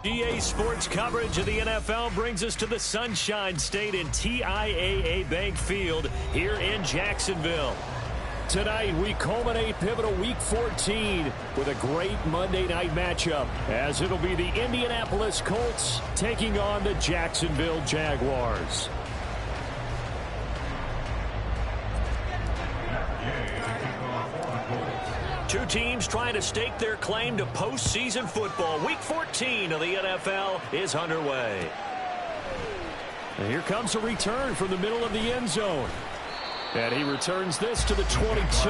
GA Sports coverage of the NFL brings us to the Sunshine State in TIAA Bank Field here in Jacksonville. Tonight, we culminate pivotal Week 14 with a great Monday night matchup, as it'll be the Indianapolis Colts taking on the Jacksonville Jaguars. Two teams trying to stake their claim to postseason football. Week 14 of the NFL is underway. And here comes a return from the middle of the end zone. And he returns this to the 22.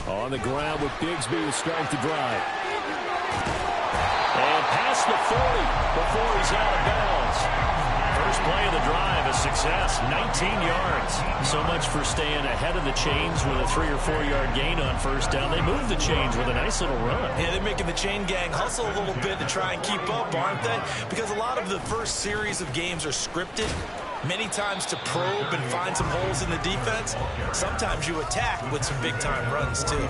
On the ground with Bigsby to start the drive. And past the 40 before he's out of bounds. First play of the drive, a success, 19 yards. So much for staying ahead of the chains with a 3 or 4 yard gain on first down. They move the chains with a nice little run. Yeah, they're making the chain gang hustle a little bit to try and keep up, aren't they? Because a lot of the first series of games are scripted. Many times to probe and find some holes in the defense. Sometimes you attack with some big-time runs, too.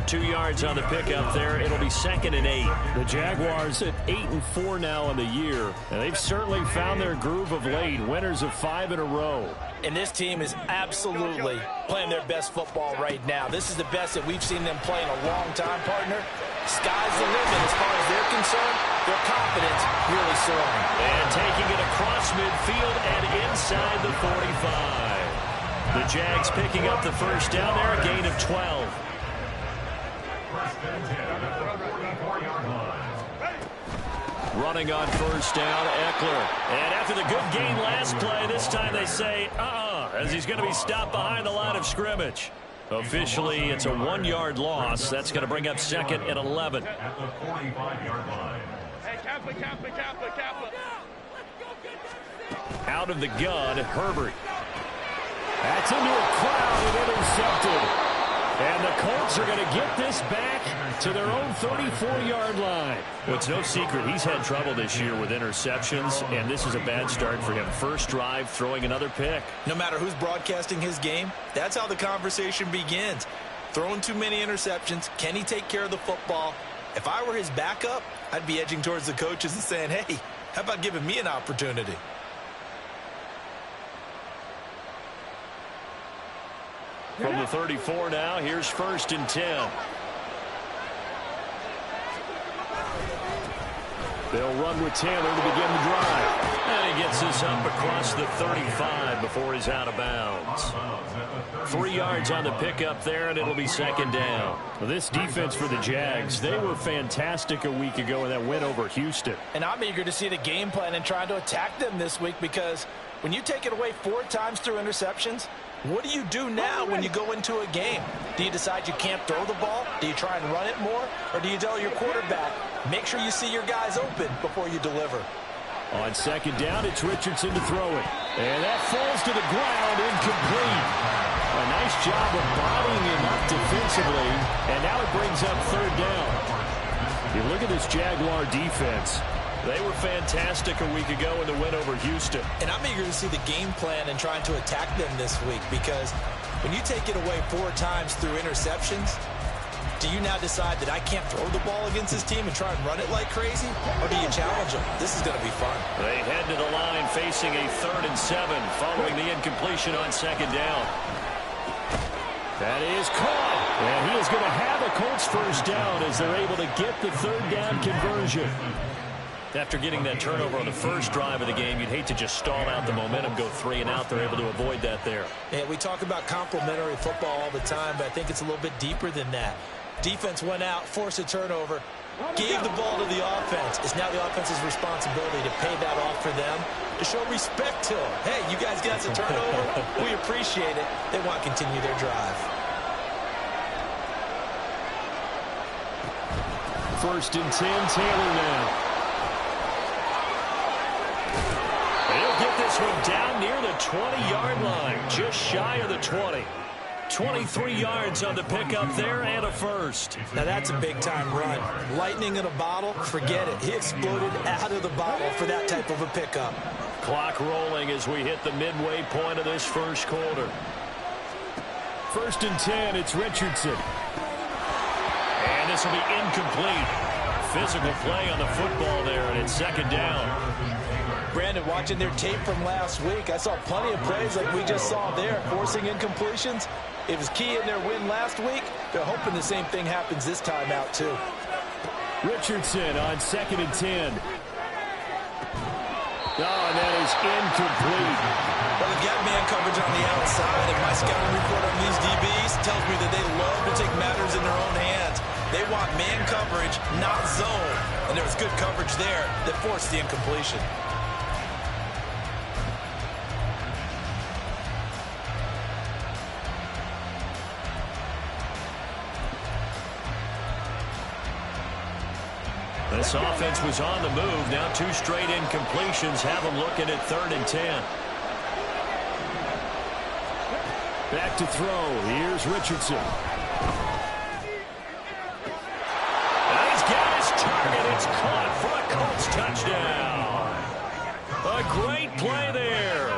2 yards on the pickup there. It'll be 2nd and 8. The Jaguars at 8-4 now on the year. And they've certainly found their groove of late. Winners of 5 in a row. And this team is absolutely playing their best football right now. This is the best that we've seen them play in a long time, partner. Sky's the limit as far as they're concerned. Their confidence really soaring. And taking it across midfield and inside the 45. The Jags picking up the first down there, a gain of 12. Running on first down, Eckler. And after the good gain last play, this time they say, as he's going to be stopped behind the line of scrimmage. Officially, it's a 1 yard loss. That's going to bring up 2nd and 11. Out of the gun, Herbert. That's into a crowd and intercepted. And the Colts are going to get this back to their own 34-yard line. Well, it's no secret he's had trouble this year with interceptions, and this is a bad start for him. First drive, throwing another pick. No matter who's broadcasting his game, that's how the conversation begins. Throwing too many interceptions, can he take care of the football? If I were his backup, I'd be edging towards the coaches and saying, hey, how about giving me an opportunity? From the 34 now, here's 1st and 10. They'll run with Taylor to begin the drive. And he gets this up across the 35 before he's out of bounds. 3 yards on the pickup there, and it'll be 2nd down. Well, this defense for the Jags, they were fantastic a week ago in that win over Houston. And I'm eager to see the game plan and trying to attack them this week, because when you take it away 4 times through interceptions, what do you do now when you go into a game? Do you decide you can't throw the ball? Do you try and run it more? Or do you tell your quarterback, make sure you see your guys open before you deliver? On 2nd down, it's Richardson to throw it. And that falls to the ground, incomplete. A nice job of bodying him up defensively. And now it brings up 3rd down. You look at this Jaguar defense. They were fantastic a week ago in the win over Houston. And I'm eager to see the game plan and trying to attack them this week, because when you take it away 4 times through interceptions, do you now decide that I can't throw the ball against this team and try and run it like crazy? Or do you challenge them? This is going to be fun. They head to the line facing a 3rd and 7 following the incompletion on 2nd down. That is caught. And he is going to have a Colts first down as they're able to get the 3rd down conversion. After getting that turnover on the first drive of the game, you'd hate to just stall out the momentum, go 3 and out. They're able to avoid that there. Yeah, we talk about complementary football all the time, but I think it's a little bit deeper than that. Defense went out, forced a turnover, gave the ball to the offense. It's now the offense's responsibility to pay that off for them, to show respect to them. Hey, you guys got a turnover. We appreciate it. They want to continue their drive. 1st and 10, Taylor now. He'll get this one down near the 20-yard line, just shy of the 20. 23 yards on the pickup there and a first. Now that's a big-time run. Lightning in a bottle, forget it. He exploded out of the bottle for that type of a pickup. Clock rolling as we hit the midway point of this first quarter. 1st and 10, it's Richardson. And this will be incomplete. Physical play on the football there, and it's 2nd down. Brandon, watching their tape from last week, I saw plenty of plays like we just saw there, forcing incompletions. It was key in their win last week. They're hoping the same thing happens this time out, too. Richardson on 2nd and 10. Oh, and that is incomplete. Well, they've got man coverage on the outside, and my scouting report on these DBs tells me that they love to take matters in their own hands. They want man coverage, not zone. And there was good coverage there that forced the incompletion. This offense was on the move. Now 2 straight incompletions have them looking at 3rd and 10. Back to throw. Here's Richardson. He's got his target. It's caught for a Colts touchdown. A great play there.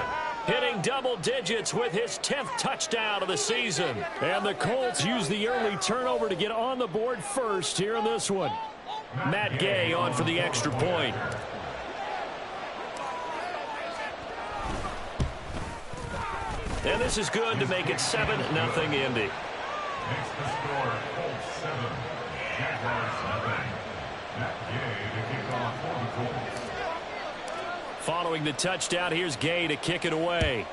Hitting double digits with his 10th touchdown of the season. And the Colts use the early turnover to get on the board first here in this one. Matt Gay on for the extra point. And this is good to make it 7-0 Indy. Following the touchdown, here's Gay to kick it away.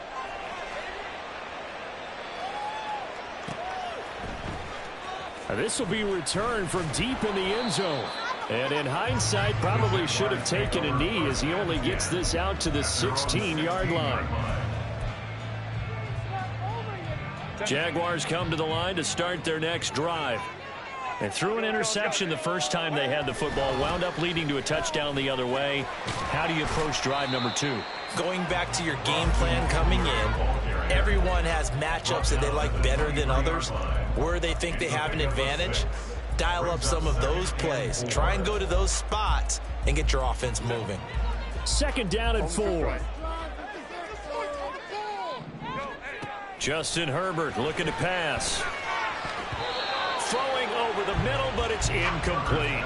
This will be returned from deep in the end zone. And in hindsight, probably should have taken a knee as he only gets this out to the 16-yard line. Jaguars come to the line to start their next drive. They threw an interception the first time they had the football, wound up leading to a touchdown the other way. How do you approach drive number 2? Going back to your game plan coming in, everyone has matchups that they like better than others, where they think they have an advantage. Dial up some of those plays. Try and go to those spots and get your offense moving. 2nd down and 4. Justin Herbert looking to pass. Throwing over the middle, but it's incomplete.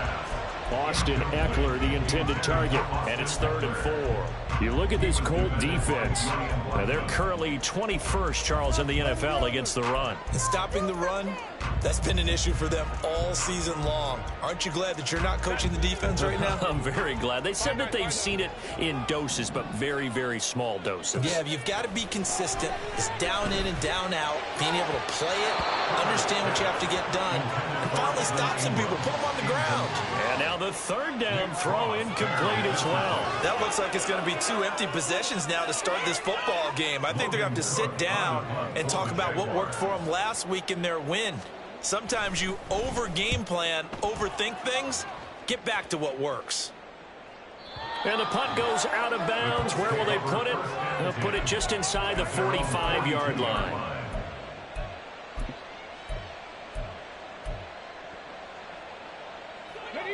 Austin Eckler, the intended target. And it's 3rd and 4. You look at this Colt defense. Now they're currently 21st, Charles, in the NFL against the run. And stopping the run, that's been an issue for them all season long. Aren't you glad that you're not coaching the defense right now? I'm very glad. They said that they've seen it in doses, but very, very small doses. Yeah, you've got to be consistent. It's down in and down out, being able to play it, understand what you have to get done, and finally stop some people, put them on the ground. And now the 3rd down throw incomplete as well. That looks like it's going to be 2 empty possessions now to start this football game. I think they're going to have to sit down and talk about what worked for them last week in their win. Sometimes you over-game plan, overthink things. Get back to what works. And the punt goes out of bounds. Where will they put it? They'll put it just inside the 45-yard line.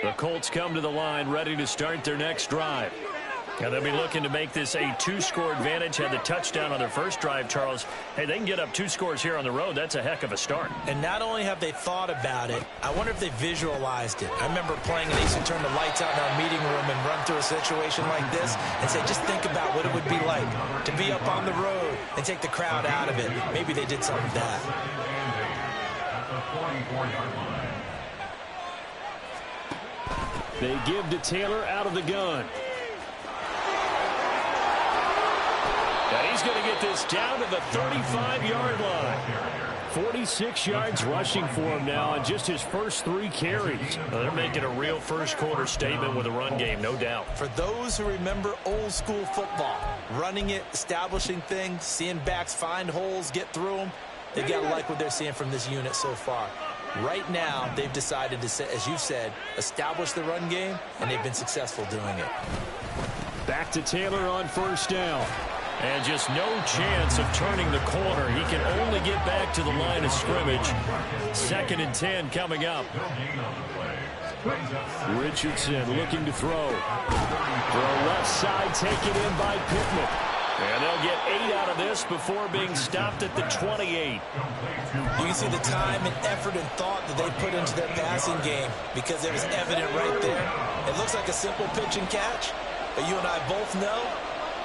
The Colts come to the line ready to start their next drive. And they'll be looking to make this a 2-score advantage. Had the touchdown on their first drive, Charles. Hey, they can get up 2 scores here on the road. That's a heck of a start. And not only have they thought about it, I wonder if they visualized it. I remember playing and they used to turn the lights out in our meeting room and run through a situation like this and say, just think about what it would be like to be up on the road and take the crowd out of it. Maybe they did something like that. They give to Taylor out of the gun. And he's going to get this down to the 35-yard line. 46 yards rushing for him now on just his first 3 carries. Well, they're making a real first-quarter statement with a run game, no doubt. For those who remember old-school football, running it, establishing things, seeing backs find holes, get through them, they've got to like what they're seeing from this unit so far. Right now, they've decided to, as you said, establish the run game, and they've been successful doing it. Back to Taylor on 1st down. And just no chance of turning the corner. He can only get back to the line of scrimmage. 2nd and 10 coming up. Richardson looking to throw. Throw left side, taken in by Pittman. And they'll get 8 out of this before being stopped at the 28. You can see the time and effort and thought that they put into their passing game because it was evident right there. It looks like a simple pitch and catch, but you and I both know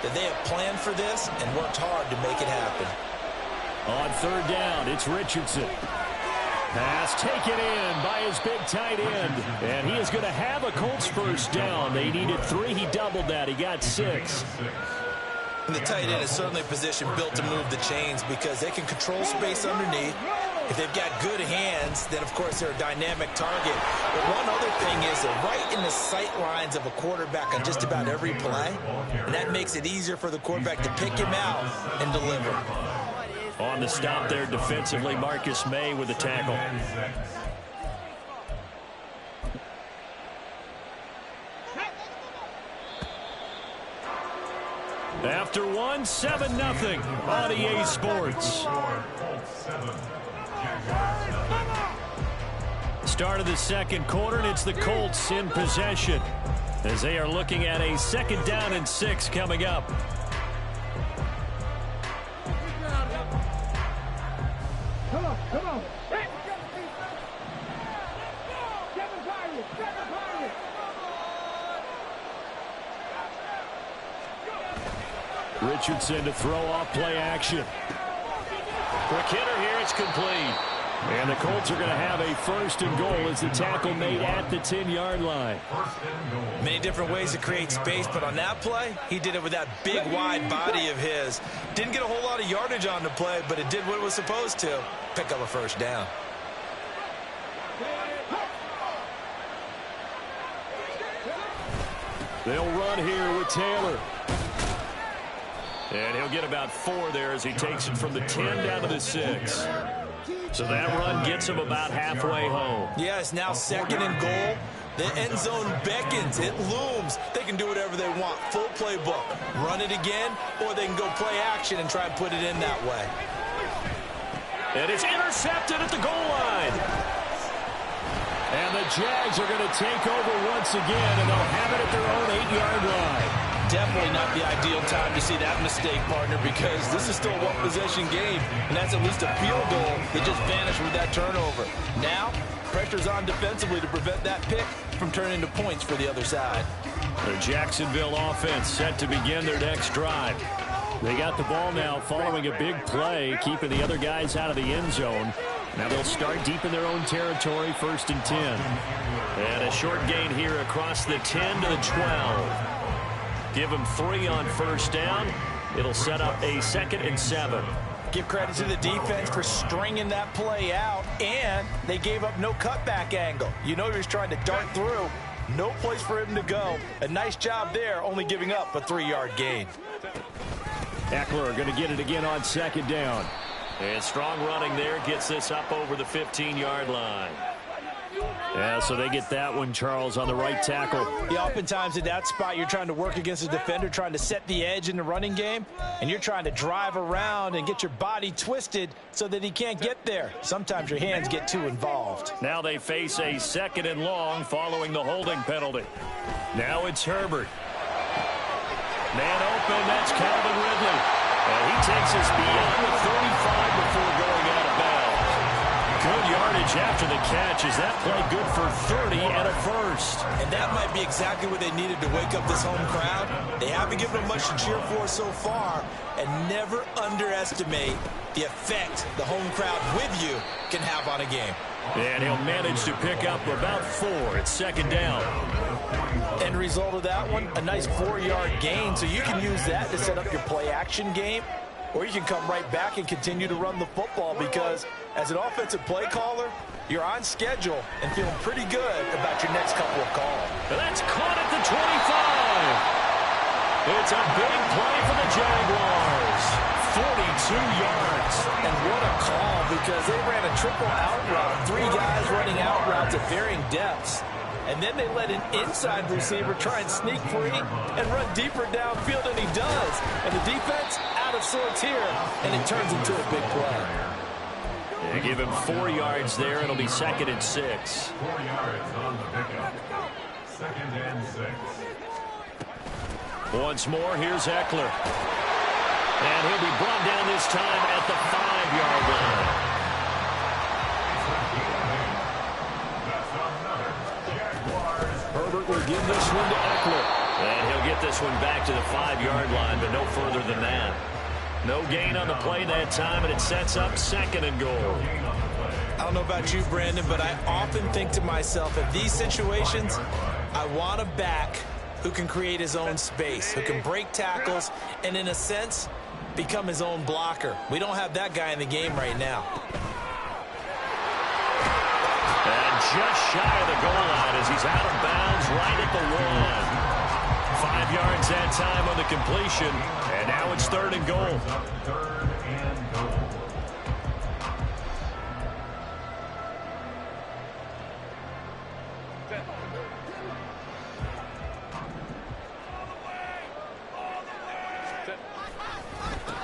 that they have planned for this and worked hard to make it happen. On 3rd down, it's Richardson. Pass taken in by his big tight end. And he is going to have a Colts first down. They needed 3. He doubled that. He got 6. And the tight end is certainly a position built to move the chains because they can control space underneath. If they've got good hands, then, of course, they're a dynamic target. But one other thing is they're right in the sight lines of a quarterback on just about every play. And that makes it easier for the quarterback to pick him out and deliver. On the stop there defensively, Marcus May with the tackle. After 1, 7-0 on EA Sports. Start of the 2nd quarter, and it's the Colts in possession as they are looking at a 2nd down and 6 coming up. Come on. Richardson to throw off play action. Quick hitter here, it's complete. And the Colts are going to have a 1st and goal as the tackle made at the 10-yard line. Many different ways to create space, but on that play, he did it with that big, wide body of his. Didn't get a whole lot of yardage on the play, but it did what it was supposed to. Pick up a 1st down. They'll run here with Taylor. And he'll get about 4 there as he takes it from the 10 down to the 6. So that run gets him about halfway home. Yeah, it's now 2nd and goal. The end zone beckons. It looms. They can do whatever they want. Full playbook. Run it again, or they can go play action and try and put it in that way. And it's intercepted at the goal line. And the Jags are going to take over once again, and they'll have it at their own 8-yard line. Definitely not the ideal time to see that mistake, partner, because this is still a one-possession game, and that's at least a field goal that just vanished with that turnover. Now, pressure's on defensively to prevent that pick from turning into points for the other side. The Jacksonville offense set to begin their next drive. They got the ball now following a big play, keeping the other guys out of the end zone. Now they'll start deep in their own territory, 1st and 10. And a short gain here across the 10 to the 12. Give them 3 on 1st down. It'll set up a 2nd and 7. Give credit to the defense for stringing that play out, and they gave up no cutback angle. You know he was trying to dart through. No place for him to go. A nice job there, only giving up a 3-yard gain. Eckler going to get it again on 2nd down. And strong running there gets this up over the 15-yard line. Yeah, so they get that one, Charles, on the right tackle. Yeah, oftentimes in that spot, you're trying to work against a defender, trying to set the edge in the running game, and you're trying to drive around and get your body twisted so that he can't get there. Sometimes your hands get too involved. Now they face a 2nd and long following the holding penalty. Now it's Herbert. Man open, that's Calvin Ridley. And he takes us beyond the 35 before going out of bounds. Good yardage after the catch. Is that play good for 30 and a 1st? And that might be exactly what they needed to wake up this home crowd. They haven't given them much to cheer for so far. And never underestimate the effect the home crowd with you can have on a game. And he'll manage to pick up about 4 at 2nd down. End result of that one, a nice 4-yard gain. So you can use that to set up your play-action game, or you can come right back and continue to run the football because as an offensive play caller, you're on schedule and feeling pretty good about your next couple of calls. And that's caught at the 25. It's a big play for the Jaguars. 42 yards. And what a call, because they ran a triple out route. 3 guys running out routes at varying depths. And then they let an inside receiver try and sneak free and run deeper downfield, and he does. And the defense out of sorts here, and it turns into a big play. They give him 4 yards there. It'll be 2nd and 6. 4 yards on the pickup. 2nd and 6. Once more, here's Eckler. And he'll be brought down this time at the 5-yard line. Herbert will give this one to Eckler. And he'll get this one back to the 5-yard line, but no further than that. No gain on the play that time, and it sets up 2nd and goal. I don't know about you, Brandon, but I often think to myself, in these situations, I want a back who can create his own space, who can break tackles, and in a sense, become his own blocker. We don't have that guy in the game right now. And just shy of the goal line as he's out of bounds right at the 1. 5 yards that time on the completion, and now it's 3rd and goal. 3rd and goal.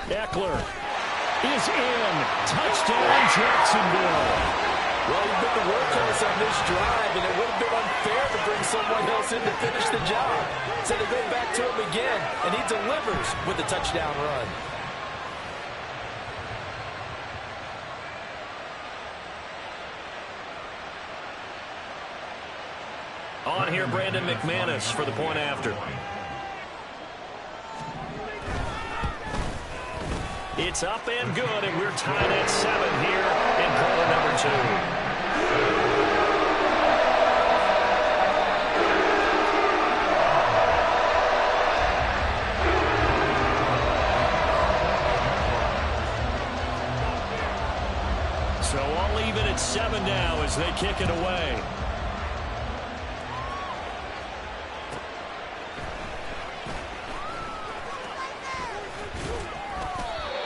Eckler is in. Touchdown, Jacksonville. Well, he's been the workhorse on this drive, and it would have been unfair to bring someone else in to finish the job. So they go back to him again, and he delivers with a touchdown run. On here, Brandon McManus for the point after. It's up and good, and we're tied at 7 here in quarter number 2. So all even at 7 now as they kick it away.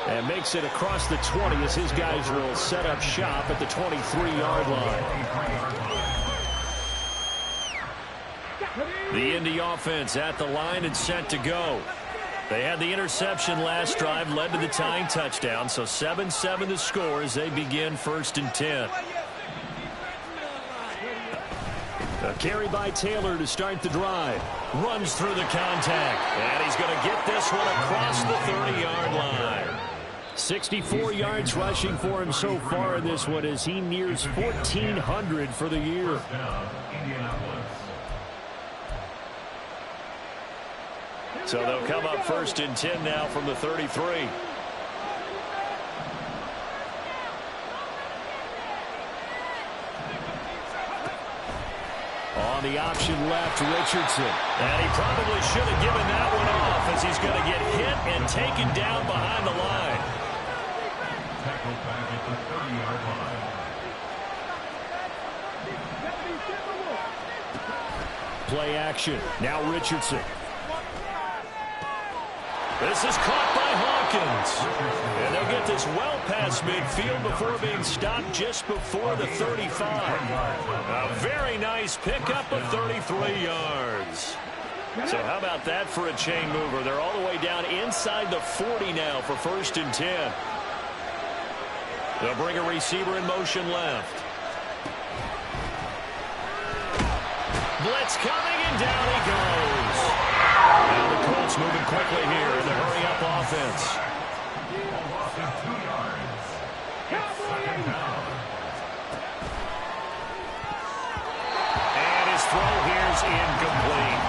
And makes it across the 20 as his guys will set up shop at the 23-yard line. The Indy offense at the line and set to go. They had the interception last drive, led to the tying touchdown, so 7-7 the score as they begin 1st and 10. A carry by Taylor to start the drive. Runs through the contact, and he's going to get this one across the 30-yard line. 64 yards rushing for him so far in this one as he nears 1,400 for the year. So they'll come up 1st and 10 now from the 33. On the option left, Richardson. And he probably should have given that one off as he's going to get hit and taken down behind the line. Tackled back at the 30-yard line. Play action. Now Richardson. This is caught by Hawkins. And they'll get this well past midfield before being stopped just before the 35. A very nice pickup of 33 yards. So how about that for a chain mover? They're all the way down inside the 40 now for 1st and 10. They'll bring a receiver in motion left. Blitz coming, and down he goes. Now the Colts moving quickly here in the hurry-up offense. And his throw here is incomplete.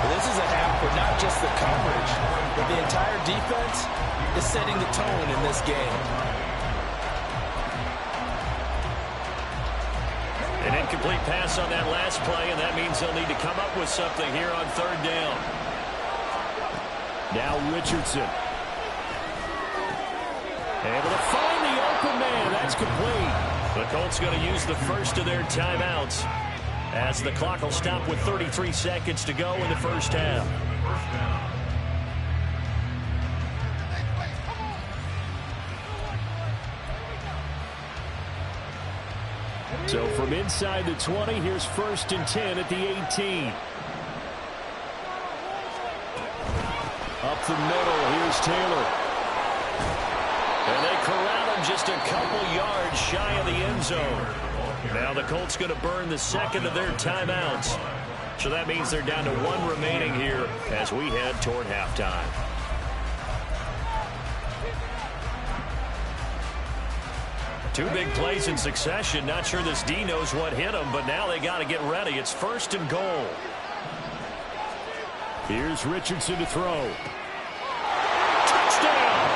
Well, this is a half where not just the coverage, but the entire defense is setting the tone in this game. An incomplete pass on that last play, and that means they'll need to come up with something here on 3rd down. Now Richardson. Able to find the open man. That's complete. The Colts going to use the first of their timeouts as the clock will stop with 33 seconds to go in the 1st half. So from inside the 20, here's 1st and 10 at the 18. Up the middle, here's Taylor. And they corral him just a couple yards shy of the end zone. Now the Colts going to burn the second of their timeouts. So that means they're down to 1 remaining here as we head toward halftime. Two big plays in succession. Not sure this D knows what hit him, but now they got to get ready. It's 1st and goal. Here's Richardson to throw. Touchdown!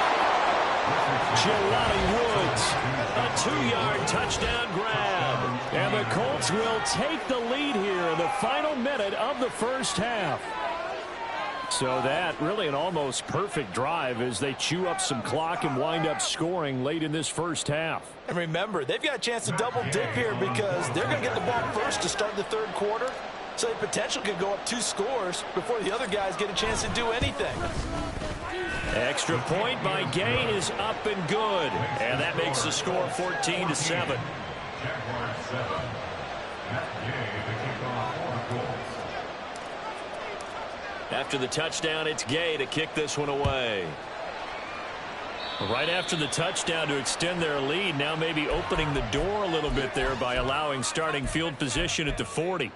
Jelani Woods. A 2-yard touchdown grab. And the Colts will take the lead here in the final minute of the first half. So that really an almost perfect drive as they chew up some clock and wind up scoring late in this first half. And remember, they've got a chance to double dip here because they're going to get the ball first to start the third quarter. So the potential could go up 2 scores before the other guys get a chance to do anything. Extra point by Gay is up and good. And that makes the score 14-7. Jaguars 7. Matt Gay to kick off for the Colts. After the touchdown, it's Gay to kick this one away. Right after the touchdown to extend their lead, now maybe opening the door a little bit there by allowing starting field position at the 40.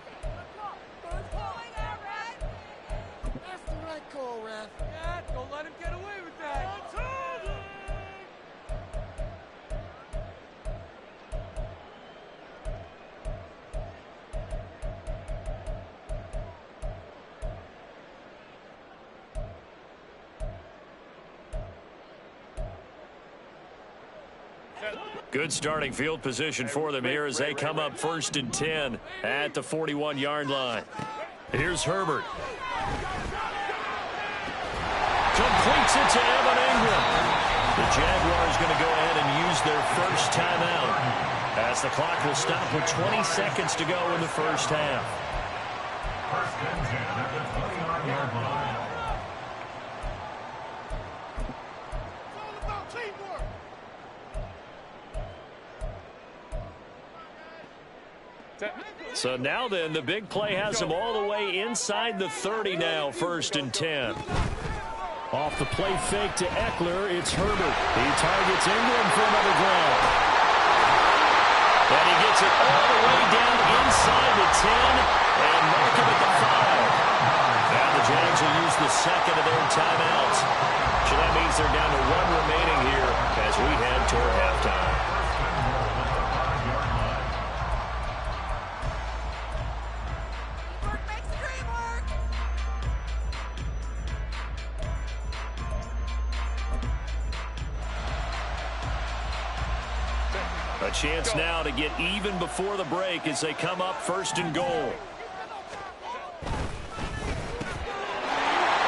That's the right call, Ref. Yeah, don't let him get away with that. Good starting field position for them here as they come up 1st and 10 at the 41-yard line. Here's Herbert. Completes it to Evan Ingram. The Jaguars going to go ahead and use their first timeout as the clock will stop with 20 seconds to go in the first half. 1st and 10 at the 29-yard line. It's all about teamwork. So now then, the big play has them all the way inside the 30 now, 1st and 10. Off the play fake to Eckler, it's Herbert. He targets Ingram for another grab. And he gets it all the way down inside the 10 and mark him at the 5. Now the Jags will use the second of their timeouts. So that means they're down to 1 remaining here as we head toward halftime. A chance now to get even before the break as they come up 1st and goal.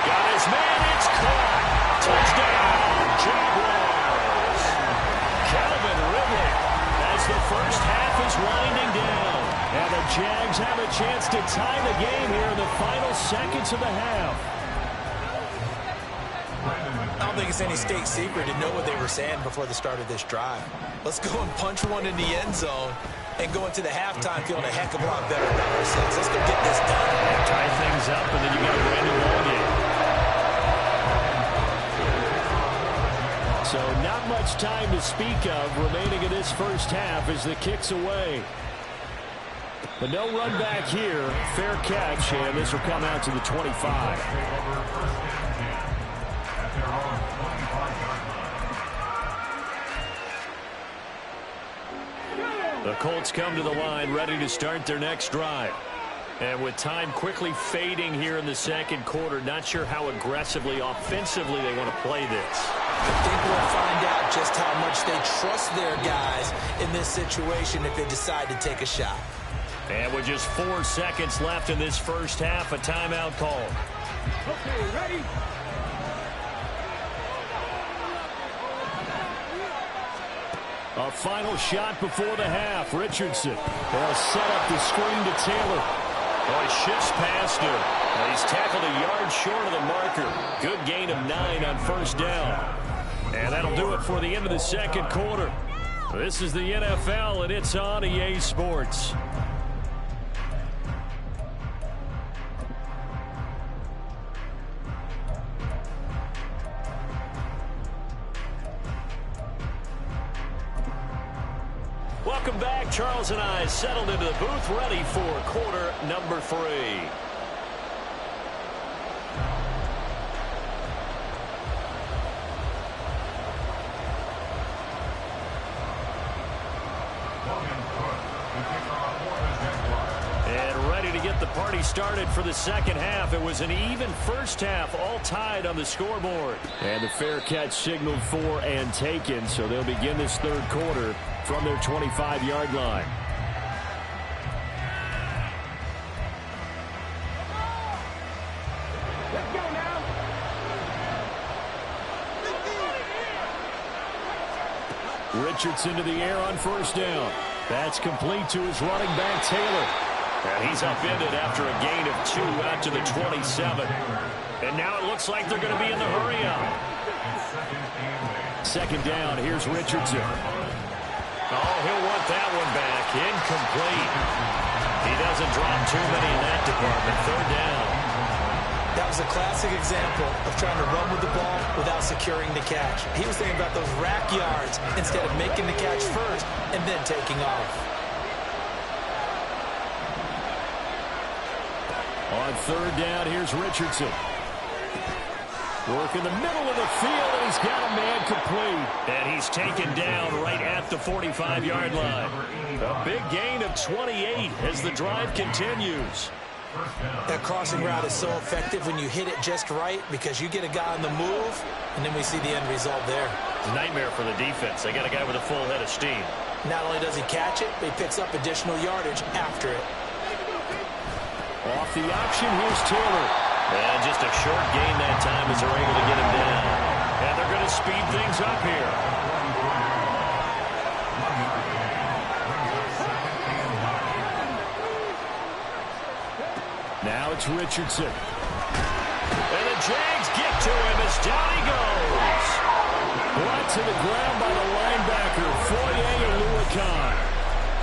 Got his man, it's caught. Touchdown, Jaguars. Calvin Ridley as the first half is winding down. And the Jags have a chance to tie the game here in the final seconds of the half. I don't think it's any state secret to know what they were saying before the start of this drive. Let's go and punch one in the end zone and go into the halftime feeling a heck of a lot better about ourselves. Let's go get this done. Tie things up, and then you got a brand new ball game. So not much time to speak of remaining in this first half as the kick's away. But no run back here. Fair catch, and this will come out to the 25. The Colts come to the line ready to start their next drive. And with time quickly fading here in the second quarter, not sure how aggressively, offensively they want to play this. I think we'll find out just how much they trust their guys in this situation if they decide to take a shot. And with just 4 seconds left in this first half, a timeout call. Okay, ready? A final shot before the half. Richardson. They'll set up the screen to Taylor. Oh, he shifts past him. And he's tackled a yard short of the marker. Good gain of 9 on 1st down. And that'll do it for the end of the second quarter. This is the NFL, and it's on EA Sports. Welcome back. Charles and I settled into the booth, ready for quarter number 3. And ready to get the party started for the second half. It was an even first half, all tied on the scoreboard. And the fair catch signaled for and taken, so they'll begin this third quarter from their 25-yard line. Let's go now. Richardson to the air on first down. That's complete to his running back, Taylor. And he's upended after a gain of 2 out to the 27. And now it looks like they're going to be in the hurry-up. Second down, here's Richardson. Oh, he'll want that one back. Incomplete. He doesn't drop too many in that department. Third down. That was a classic example of trying to run with the ball without securing the catch. He was thinking about those rack yards instead of making the catch first and then taking off. On third down, here's Richardson. Work in the middle of the field, and he's got a man complete. And he's taken down right at the 45-yard line. A big gain of 28 as the drive continues. That crossing route is so effective when you hit it just right because you get a guy on the move, and then we see the end result there. It's a nightmare for the defense. They got a guy with a full head of steam. Not only does he catch it, but he picks up additional yardage after it. Off the option, here's Taylor. And just a short gain that time as they're able to get him down. And they're going to speed things up here. Now it's Richardson. And the Jags get to him as down he goes. Brought to the ground by the linebacker, Foye Oluokun.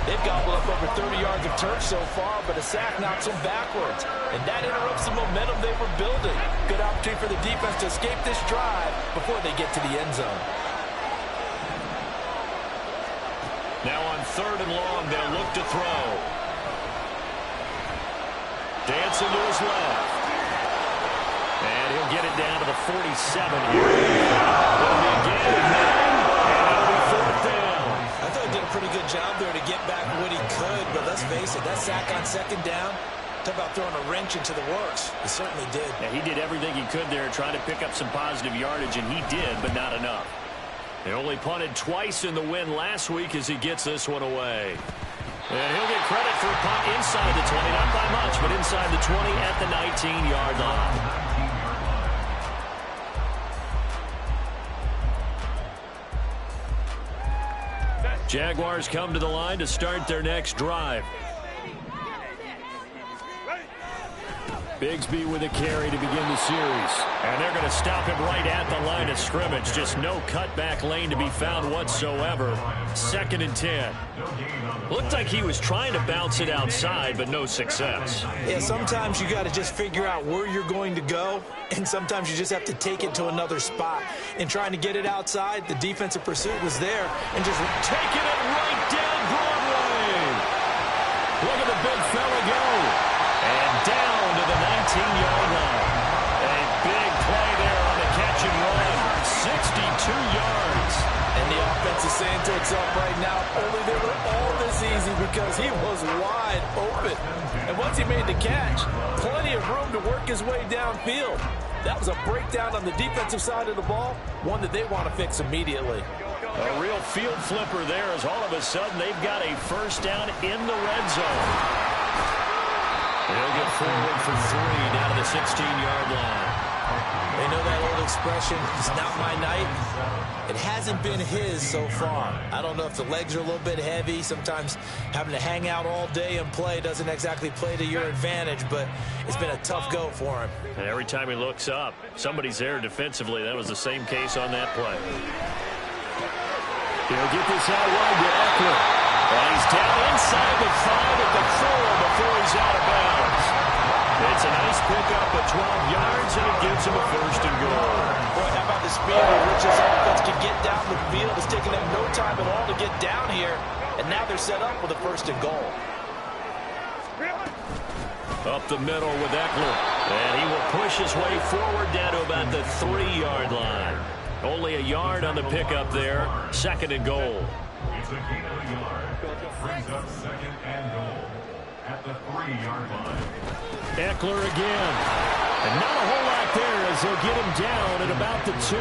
They've gobbled up over 30 yards of turf so far, but a sack knocks them backwards. And that interrupts the momentum they were building. Good opportunity for the defense to escape this drive before they get to the end zone. Now on third and long, they'll look to throw. Dancing to his left. And he'll get it down to the 47 here. It'll be a gain of 9, and it'll be fourth down. I thought he did a pretty good job there to get back what he could, but let's face it, that sack on second down, talk about throwing a wrench into the works. He certainly did. Yeah, he did everything he could there trying to pick up some positive yardage, and he did, but not enough. They only punted twice in the win last week as he gets this one away. And he'll get credit for a punt inside the 20, not by much, but inside the 20 at the 19-yard line. Jaguars come to the line to start their next drive. Bigsby with a carry to begin the series. And they're going to stop him right at the line of scrimmage. Just no cutback lane to be found whatsoever. 2nd and 10. Looked like he was trying to bounce it outside, but no success. Yeah, sometimes you got to just figure out where you're going to go, and sometimes you just have to take it to another spot. In trying to get it outside, the defensive pursuit was there, and just taking it right down Broadway. Look at the big fella go. And down to the 19-yard line. A big play there on the catch and run. 62 yards. And the offense is saying to itself right now, only they were all this easy because he was wide open. And once he made the catch, plenty of room to work his way downfield. That was a breakdown on the defensive side of the ball, one that they want to fix immediately. A real field flipper there as all of a sudden they've got a first down in the red zone. They'll get forward for 3 down to the 16-yard line. They know that old expression, it's not my night. It hasn't been his so far. I don't know if the legs are a little bit heavy. Sometimes having to hang out all day and play doesn't exactly play to your advantage, but it's been a tough go for him. And every time he looks up, somebody's there defensively. That was the same case on that play. He'll get this out wide to Eckler. And he's down inside the 5 at the 4 before he's out of bounds. It's a nice pickup of 12 yards, and it gives him a first and goal. Boy, how about the speed with which this offense can get down the field? It's taken them no time at all to get down here, and now they're set up with a first and goal. Up the middle with Eckler, and he will push his way forward down to about the 3-yard line. Only a yard on the pickup there. Second and goal. It's a gain of a yard. Brings up second and goal at the 3-yard line. Eckler again. And not a whole lot there as they'll get him down at about the 2.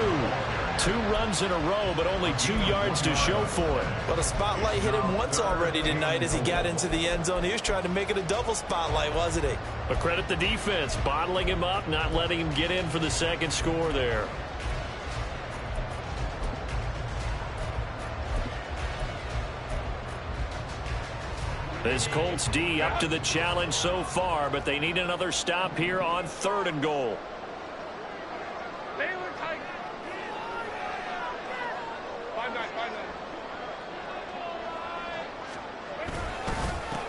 2 runs in a row, but only 2 yards to show for it. But a spotlight hit him once already tonight as he got into the end zone. He was trying to make it a double spotlight, wasn't he? But credit the defense, bottling him up, not letting him get in for the second score there. This Colts D up to the challenge so far, but they need another stop here on third and goal.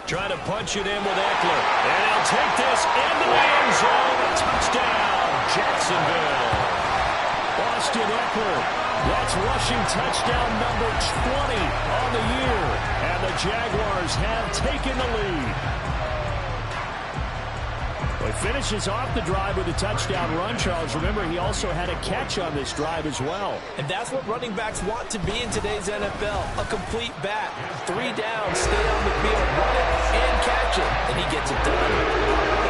Trying to punch it in with Eckler. And he'll take this into the end zone. Touchdown, Jacksonville. Austin Eckler. That's rushing touchdown number 20 on the year. And the Jaguars have taken the lead. Well, he finishes off the drive with a touchdown run, Charles. Remember, he also had a catch on this drive as well. And that's what running backs want to be in today's NFL. A complete back. 3 down, stay on the field, run it, and catch it. And he gets it done.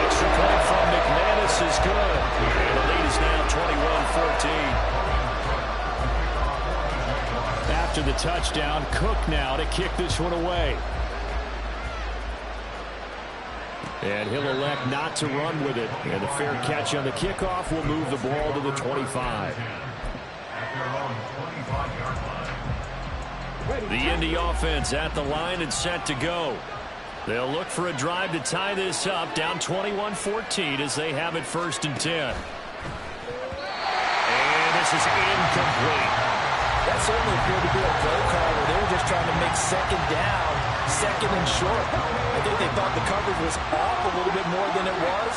Extra point from McManus is good. And the lead is now 21-14. After the touchdown, Cook now to kick this one away. And he'll elect not to run with it. And a fair catch on the kickoff will move the ball to the 25. The Indy offense at the line and set to go. They'll look for a drive to tie this up, down 21-14 as they have it first and 10. And this is incomplete. That certainly appeared to be a play call where they were just trying to make second down, second and short. I think they thought the coverage was off a little bit more than it was.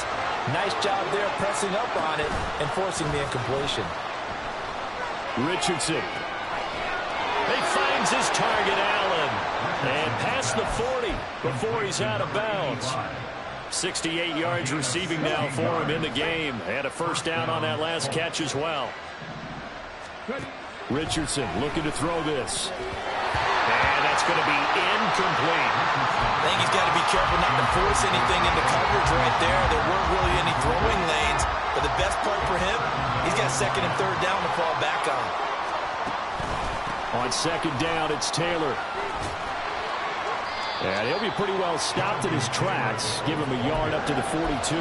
Nice job there pressing up on it and forcing the incompletion. Richardson. He finds his target, Allen. And past the 40 before he's out of bounds. 68 yards receiving now for him in the game. And a first down on that last catch as well. Richardson looking to throw this. And that's going to be incomplete. I think he's got to be careful not to force anything into coverage right there. There weren't really any throwing lanes. But the best part for him, he's got second and third down to fall back on. On second down, it's Taylor. And he'll be pretty well stopped in his tracks. Give him a yard up to the 42.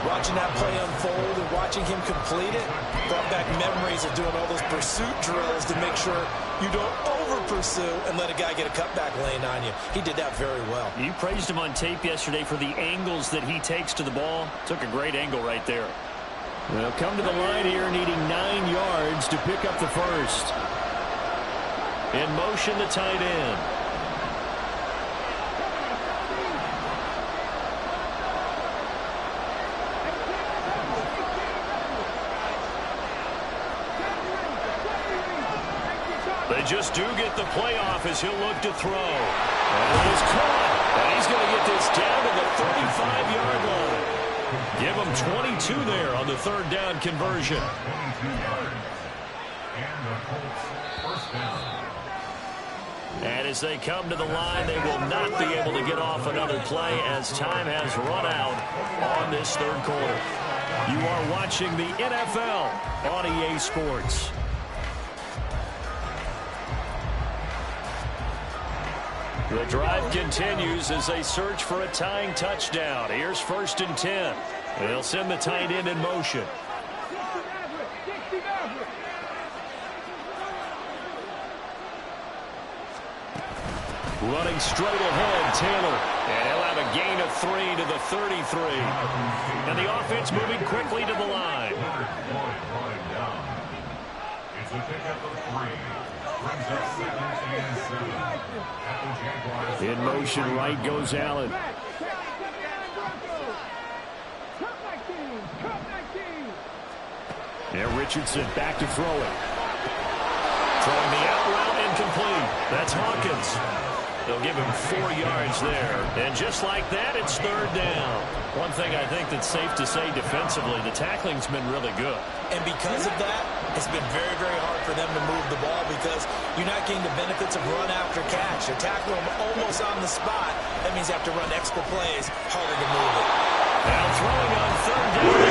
Watching that play unfold and watching him complete it brought back memories of doing all those pursuit drills to make sure you don't over-pursue and let a guy get a cutback lane on you. He did that very well. You praised him on tape yesterday for the angles that he takes to the ball. Took a great angle right there. They'll come to the line here needing 9 yards to pick up the first. In motion, the tight end. They just do get the playoff as he'll look to throw. And it is caught. And he's going to get this down to the 35-yard line. Give him 22 there on the third down conversion. 22 yards. And the Colts first down. And as they come to the line, they will not be able to get off another play as time has run out on this third quarter. You are watching the NFL on EA Sports. The drive continues as they search for a tying touchdown. Here's first and 10. They'll send the tight end in motion. Running straight ahead, Taylor. And he'll have a gain of 3 to the 33. And the offense moving quickly to the line. It's a pickup of 3. Brings up 2nd and 7 at the Jaguars. In motion, right goes Allen. And Richardson back to throw it. Throwing the out route incomplete. That's Hawkins. They'll give him 4 yards there. And just like that, it's 3rd down. One thing I think that's safe to say defensively, the tackling's been really good. And because of that, it's been very, very hard for them to move the ball because you're not getting the benefits of run after catch. You're tackling them almost on the spot. That means you have to run extra plays, harder to move it. Now throwing on 3rd down.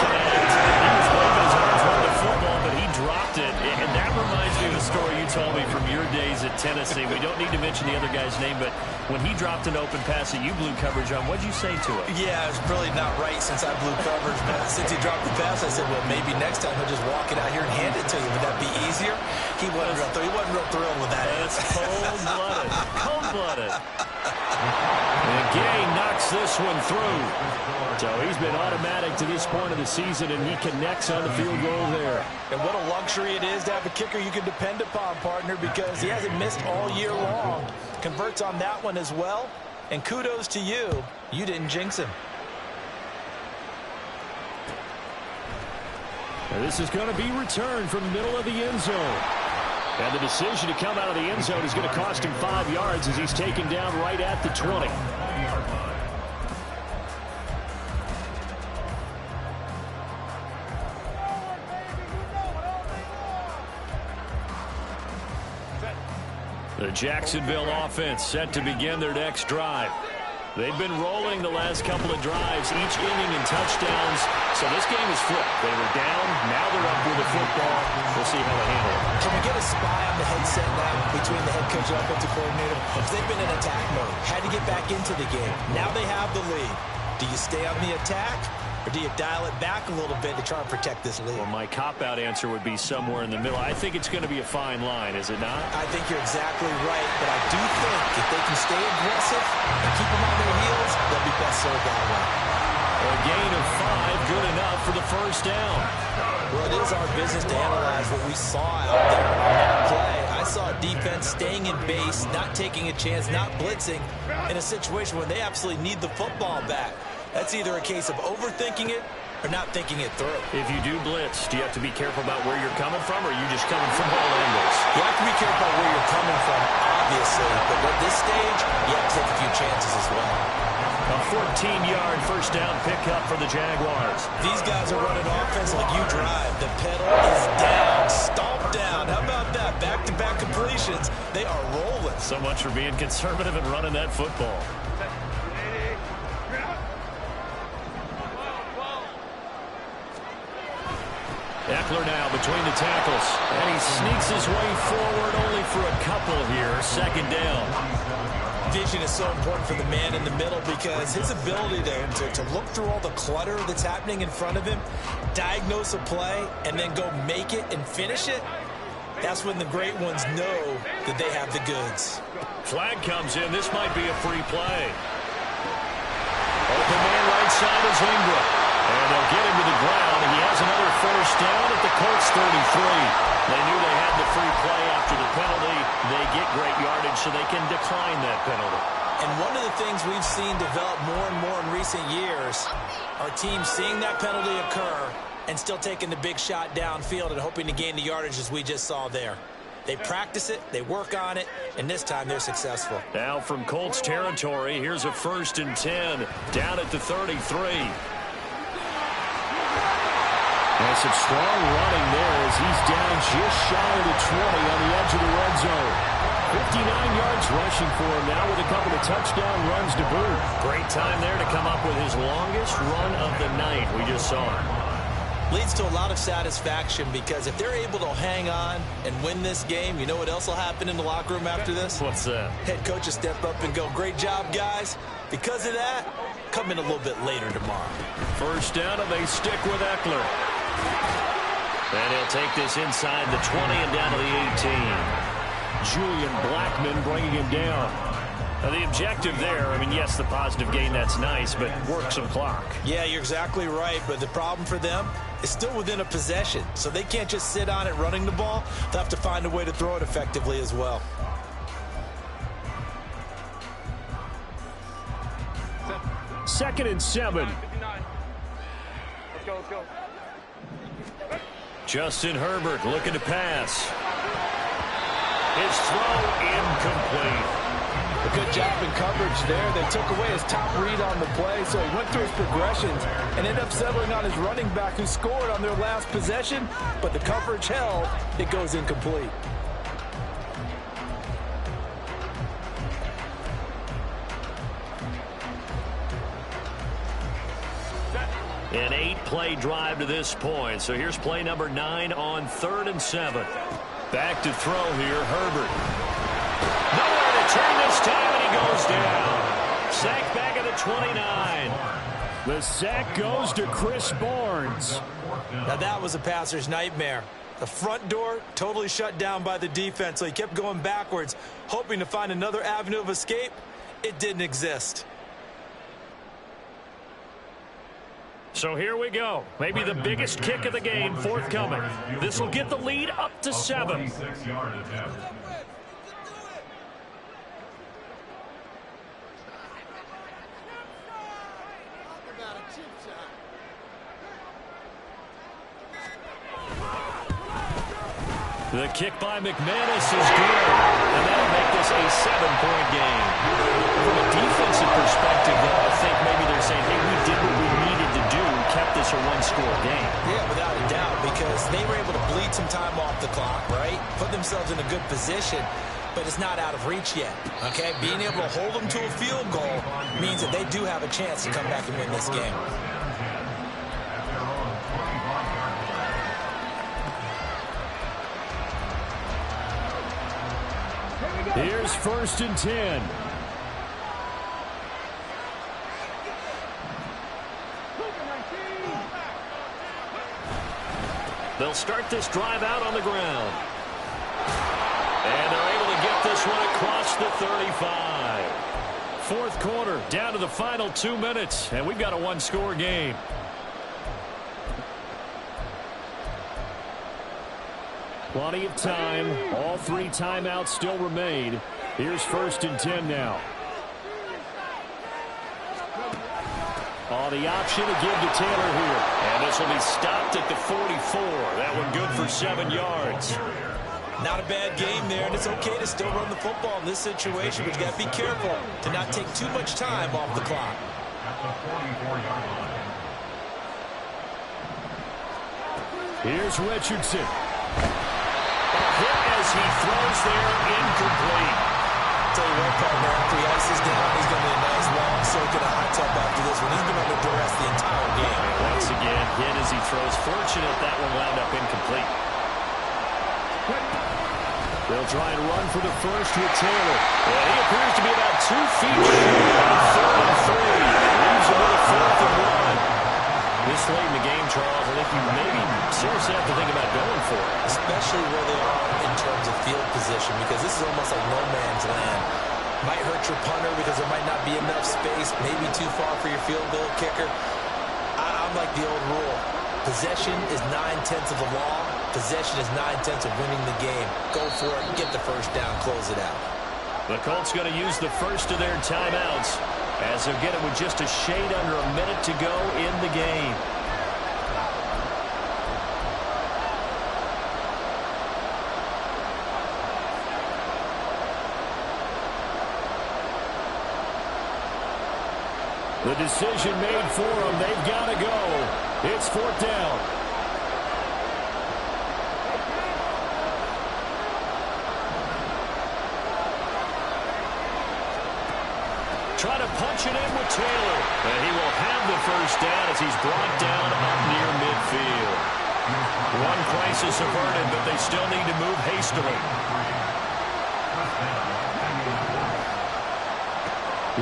He was waving his arms on the football, but he dropped it. And that reminds me of the story you told me from your days at Tennessee. We don't need to mention the other guy's name, but when he dropped an open pass that you blew coverage on, what did you say to it? Yeah, it's really not right since I blew coverage, but since he dropped the pass, I said, well, maybe next time he'll just walk it out here and hand it to you. Would that be easier? He wasn't real thrilled with that. That's cold-blooded. Cold-blooded. And Gay knocks this one through. So he's been automatic to this point of the season, and he connects on the field goal there. And what a luxury it is to have a kicker you can depend upon, partner, because he hasn't missed all year long. Converts on that one as well. And kudos to you. You didn't jinx him. And this is going to be returned from the middle of the end zone. And the decision to come out of the end zone is going to cost him 5 yards as he's taken down right at the 20. The Jacksonville offense set to begin their next drive. They've been rolling the last couple of drives, each inning in touchdowns. So this game is flipped. They were down, now they're up with the football. We'll see how they handle it. Can we get a spy on the headset now between the head coach and offensive coordinator? Because they've been in attack mode. Had to get back into the game. Now they have the lead. Do you stay on the attack? Or do you dial it back a little bit to try and protect this lead? Well, my cop-out answer would be somewhere in the middle. I think it's going to be a fine line, is it not? I think you're exactly right, but I do think if they can stay aggressive and keep them on their heels, they'll be best served that way. A gain of 5, good enough for the 1st down. Well, it is our business to analyze what we saw out there on that play. I saw a defense staying in base, not taking a chance, not blitzing in a situation where they absolutely need the football back. That's either a case of overthinking it or not thinking it through. If you do blitz, do you have to be careful about where you're coming from, or are you just coming from all angles? You have to be careful about where you're coming from, obviously. But at this stage, you have to take a few chances as well. A 14-yard 1st down pickup for the Jaguars. These guys are running offense like you drive. The pedal is down, stomp down. How about that? Back-to-back completions. They are rolling. So much for being conservative and running that football. Eckler now between the tackles. And he sneaks his way forward only for a couple here. 2nd down. Vision is so important for the man in the middle because his ability to look through all the clutter that's happening in front of him, diagnose a play, and then go make it and finish it, that's when the great ones know that they have the goods. Flag comes in. This might be a free play. Open man right side is Ingram. And they'll get him to the ground, and he has another 1st down at the Colts 33. They knew they had the free play after the penalty. They get great yardage so they can decline that penalty. And one of the things we've seen develop more and more in recent years are teams seeing that penalty occur and still taking the big shot downfield and hoping to gain the yardage as we just saw there. They practice it, they work on it, and this time they're successful. Now from Colts territory, here's a 1st and 10 down at the 33. And some strong running there as he's down just shy of the 20 on the edge of the red zone. 59 yards rushing for him now with a couple of touchdown runs to boot. Great time there to come up with his longest run of the night. We just saw it. Leads to a lot of satisfaction because if they're able to hang on and win this game, you know what else will happen in the locker room after this? What's that? Head coach will step up and go, great job, guys. Because of that, come in a little bit later tomorrow. 1st down, and they stick with Eckler. And he'll take this inside the 20 and down to the 18. Julian Blackman bringing him down. Now the objective there, I mean, yes, the positive gain, that's nice, but work some clock. Yeah, you're exactly right, but the problem for them, is still within a possession, so they can't just sit on it running the ball. They'll have to find a way to throw it effectively as well. Second and 7. Let's go, let's go. Justin Herbert looking to pass. His throw incomplete. A good job in coverage there. They took away his top read on the play, so he went through his progressions and ended up settling on his running back who scored on their last possession, but the coverage held. It goes incomplete. An 8-play drive to this point. So here's play number 9 on 3rd and 7. Back to throw here, Herbert. Nowhere to turn this time, and he goes down. Sack back at the 29. The sack goes to Chris Barnes. Now that was a passer's nightmare. The front door totally shut down by the defense, so he kept going backwards, hoping to find another avenue of escape. It didn't exist. So here we go. Maybe the biggest kick of the game forthcoming. This will get the lead up to 7. 46-yard attempt. The kick by McManus is good, and that'll make this a 7-point game. From a defensive perspective, though, I think maybe they're saying, hey, we did what we needed to do, kept this a one-score game. Yeah, without a doubt, because they were able to bleed some time off the clock, right? Put themselves in a good position, but it's not out of reach yet, okay? Being able to hold them to a field goal means that they do have a chance to come back and win this game. Here's 1st and 10. They'll start this drive out on the ground. And they're able to get this one across the 35. 4th quarter, down to the final 2 minutes, and we've got a one-score game. Plenty of time. All 3 timeouts still remain. Here's 1st and 10 now. On the option to give to Taylor here. And this will be stopped at the 44. That one good for 7 yards. Not a bad game there, and it's okay to still run the football in this situation, but you got to be careful to not take too much time off the clock. At the 44-yard line. Here's Richardson. Hit as he throws there, incomplete. Tell you what, partner, after he ices down, he's going to be a nice long soak in a hot tub after this one. He's been under duress the entire game. Once again, hit as he throws. Fortunate that one wound up incomplete. They'll try and run for the first with Taylor. Well, he appears to be about 2 feet short on 3rd and 3. Leaves him with a 4th and 1. This late in the game, Charles, I think you maybe seriously have to think about going for it. Especially where they are in terms of field position, because this is almost like no man's land. Might hurt your punter because there might not be enough space, maybe too far for your field goal kicker. I'm like the old rule. Possession is 9/10 of the law. Possession is 9/10 of winning the game. Go for it, get the first down, close it out. The Colts going to use the first of their timeouts as they're getting with just a shade under a minute to go in the game. The decision made for them. They've got to go. It's 4th down. Try to punch it in with Taylor. And he will have the first down as he's brought down up near midfield. One crisis averted, but they still need to move hastily.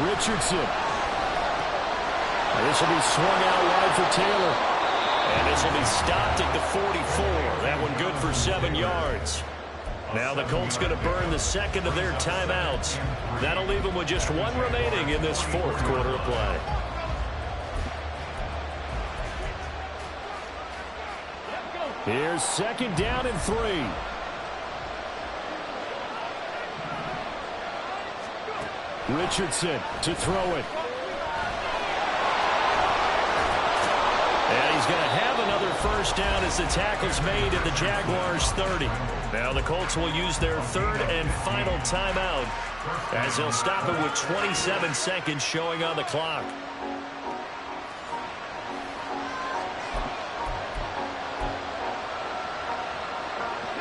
Richardson. And this will be swung out wide for Taylor. And this will be stopped at the 44. That one good for 7 yards. Now the Colts going to burn the second of their timeouts. That'll leave them with just 1 remaining in this 4th quarter of play. Here's 2nd down and 3. Richardson to throw it. And he's going to have another 1st down as the tackle's made at the Jaguars' 30. Now the Colts will use their 3rd and final timeout as they'll stop it with 27 seconds showing on the clock.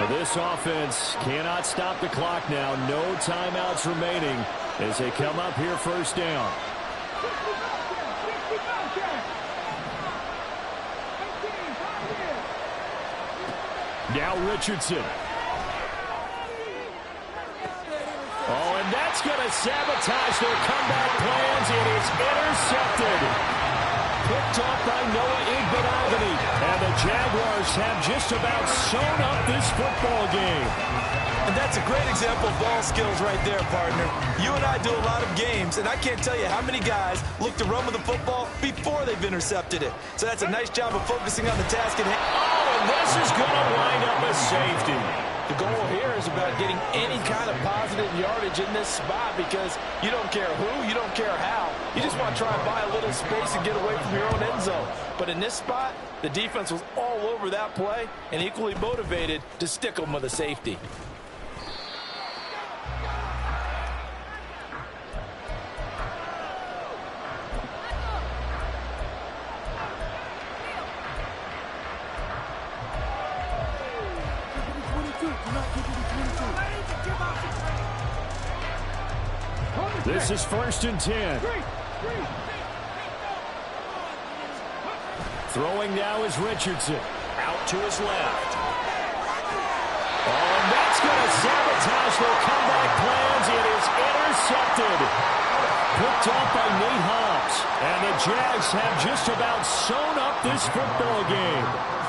This offense cannot stop the clock now. No timeouts remaining as they come up here 1st down. Now Richardson. Oh, and that's going to sabotage their comeback plans. It is intercepted. Picked off by Noah Igbenogany. And the Jaguars have just about sewn up this football game. And that's a great example of ball skills right there, partner. You and I do a lot of games, and I can't tell you how many guys look to run with the football before they've intercepted it. So that's a nice job of focusing on the task at hand. Oh, and this is going to wind up a safety. The goal here is about getting any kind of positive yardage in this spot because you don't care who, you don't care how. You just want to try and buy a little space and get away from your own end zone. But in this spot, the defense was all over that play and equally motivated to stick them with a safety. This is 1st and 10. Throwing now is Richardson. Out to his left. Oh, and that's going to sabotage their comeback plans. It is intercepted. Picked off by Nate Hobbs. And the Jags have just about sewn up this football game.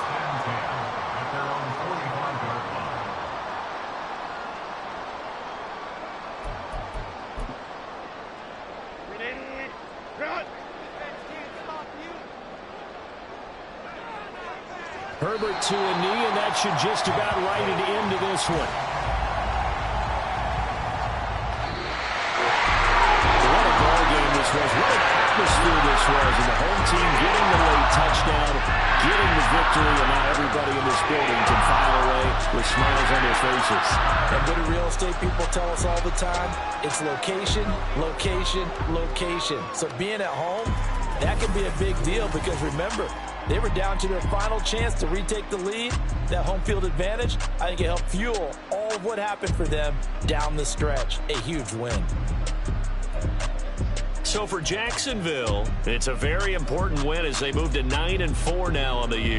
Herbert to a knee, and that should just about write it into this one. What a ball game this was. What an atmosphere this was. And the home team getting the late touchdown, getting the victory, and now everybody in this building can file away with smiles on their faces. And what do real estate people tell us all the time? It's location, location, location. So being at home, that can be a big deal because remember, they were down to their final chance to retake the lead. That home field advantage, I think it helped fuel all of what happened for them down the stretch. A huge win. So for Jacksonville, it's a very important win as they move to 9-4 now on the year.